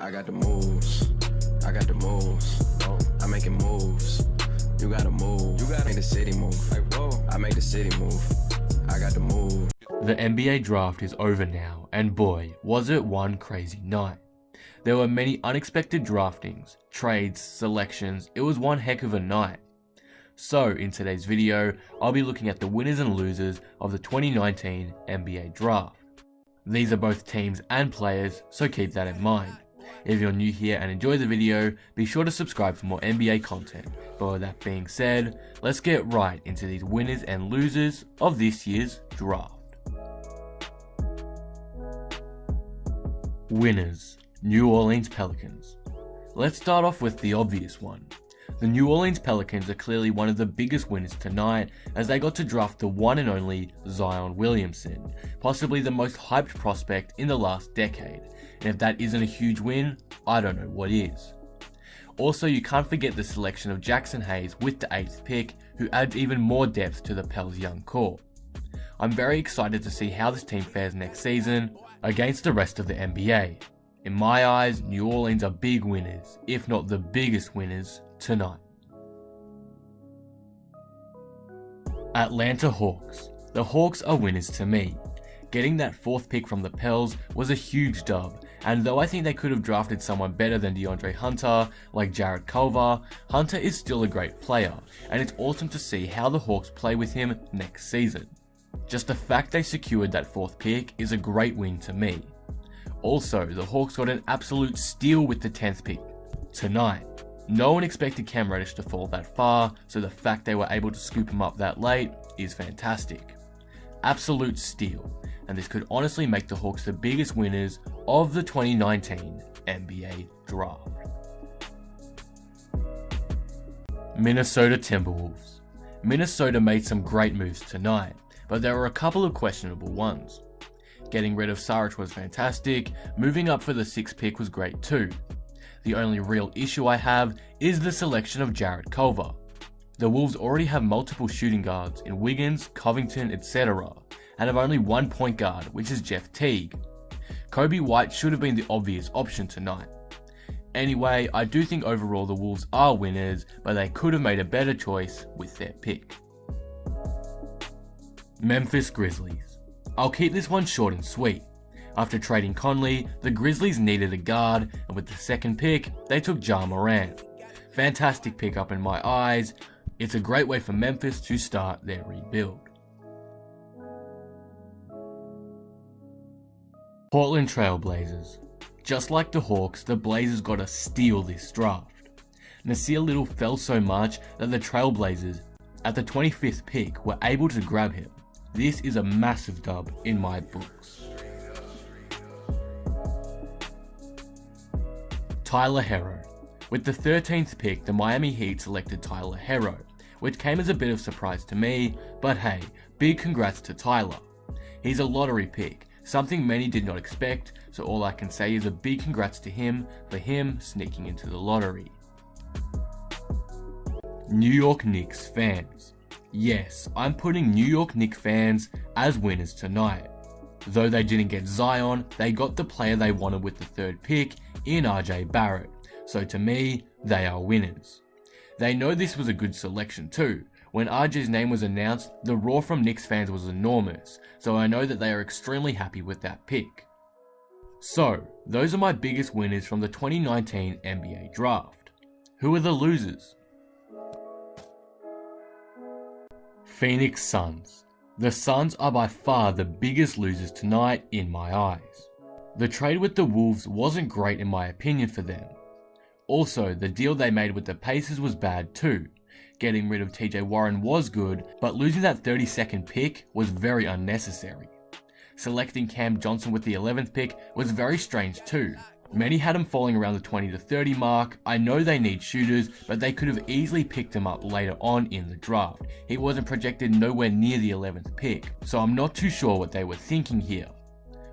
I got the moves. I got the moves. I'm making moves. You gotta move. You gotta make the city move. Like, whoa. I make the city move. I got the move. The NBA draft is over now, and boy, was it one crazy night. There were many unexpected draftings, trades, selections. It was one heck of a night. So in today's video, I'll be looking at the winners and losers of the 2019 NBA draft. These are both teams and players, so keep that in mind. If you're new here and enjoy the video, be sure to subscribe for more NBA content. But with that being said, let's get right into these winners and losers of this year's draft. Winners: New Orleans Pelicans. Let's start off with the obvious one. The New Orleans Pelicans are clearly one of the biggest winners tonight, as they got to draft the one and only Zion Williamson, possibly the most hyped prospect in the last decade. And if that isn't a huge win, I don't know what is. Also, you can't forget the selection of Jackson Hayes with the 8th pick, who adds even more depth to the Pels' young core. I'm very excited to see how this team fares next season against the rest of the NBA. In my eyes, New Orleans are big winners, if not the biggest winners, tonight. Atlanta Hawks. The Hawks are winners to me. Getting that 4th pick from the Pels was a huge dub, and though I think they could have drafted someone better than DeAndre Hunter, like Jarrett Culver, Hunter is still a great player, and it's awesome to see how the Hawks play with him next season. Just the fact they secured that 4th pick is a great win to me. Also, the Hawks got an absolute steal with the 10th pick tonight. No one expected Cam Reddish to fall that far, so the fact they were able to scoop him up that late is fantastic. Absolute steal, and this could honestly make the Hawks the biggest winners of the 2019 NBA draft. Minnesota Timberwolves. Minnesota made some great moves tonight, but there were a couple of questionable ones. Getting rid of Saric was fantastic, moving up for the 6th pick was great too. The only real issue I have is the selection of Jarrett Culver. The Wolves already have multiple shooting guards in Wiggins, Covington, etc., and have only one point guard, which is Jeff Teague. Kobe White should have been the obvious option tonight. Anyway, I do think overall the Wolves are winners, but they could have made a better choice with their pick. Memphis Grizzlies. I'll keep this one short and sweet. After trading Conley, the Grizzlies needed a guard, and with the 2nd pick, they took Ja Morant. Fantastic pickup in my eyes. It's a great way for Memphis to start their rebuild. Portland Trailblazers. Just like the Hawks, the Blazers got to steal this draft. Nasir Little fell so much that the Trailblazers, at the 25th pick, were able to grab him. This is a massive dub in my books. Tyler Herro. With the 13th pick, the Miami Heat selected Tyler Herro, which came as a bit of surprise to me, but hey, big congrats to Tyler. He's a lottery pick, something many did not expect, so all I can say is a big congrats to him for him sneaking into the lottery. New York Knicks fans. Yes, I'm putting New York Knicks fans as winners tonight. Though they didn't get Zion, they got the player they wanted with the 3rd pick in RJ Barrett, so to me, they are winners. They know this was a good selection too. When RJ's name was announced, the roar from Knicks fans was enormous, so I know that they are extremely happy with that pick. So, those are my biggest winners from the 2019 NBA draft. Who are the losers? Phoenix Suns. The Suns are by far the biggest losers tonight in my eyes. The trade with the Wolves wasn't great in my opinion for them. Also, the deal they made with the Pacers was bad too. Getting rid of TJ Warren was good, but losing that 32nd pick was very unnecessary. Selecting Cam Johnson with the 11th pick was very strange too. Many had him falling around the 20 to 30 mark. I know they need shooters, but they could have easily picked him up later on in the draft. He wasn't projected nowhere near the 11th pick, so I'm not too sure what they were thinking here.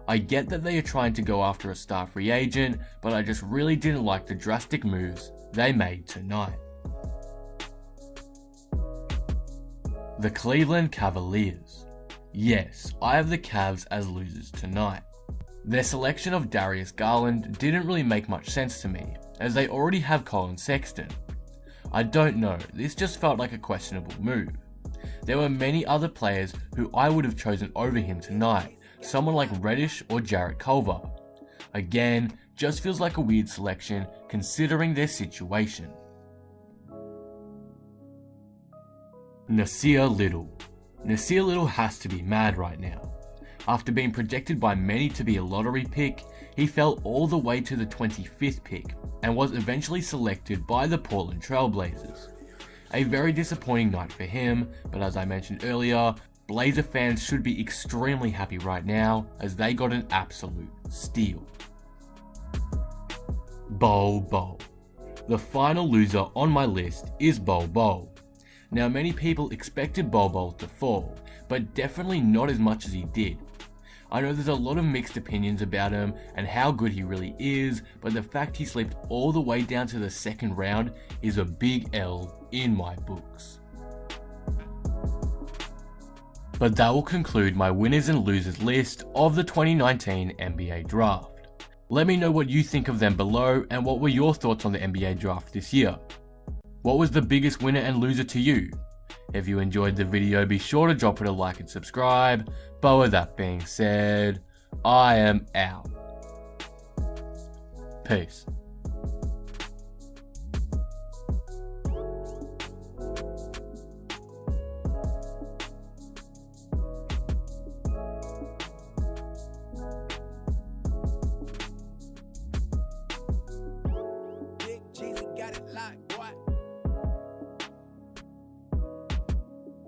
I get that they are trying to go after a star free agent, but I just really didn't like the drastic moves they made tonight. The Cleveland Cavaliers. Yes, I have the Cavs as losers tonight. Their selection of Darius Garland didn't really make much sense to me, as they already have Colin Sexton. I don't know, this just felt like a questionable move. There were many other players who I would have chosen over him tonight, someone like Reddish or Jarrett Culver. Again, just feels like a weird selection considering their situation. Nasir Little. Nasir Little has to be mad right now. After being projected by many to be a lottery pick, he fell all the way to the 25th pick and was eventually selected by the Portland Trailblazers. A very disappointing night for him, but as I mentioned earlier, Blazer fans should be extremely happy right now as they got an absolute steal. Bobo. The final loser on my list is Bobo. Now many people expected Bobo to fall, but definitely not as much as he did. I know there's a lot of mixed opinions about him and how good he really is, but the fact he slipped all the way down to the second round is a big L in my books. But that will conclude my winners and losers list of the 2019 NBA Draft. Let me know what you think of them below and what were your thoughts on the NBA Draft this year. What was the biggest winner and loser to you? If you enjoyed the video, be sure to drop it a like and subscribe. But with that being said, I am out. Peace.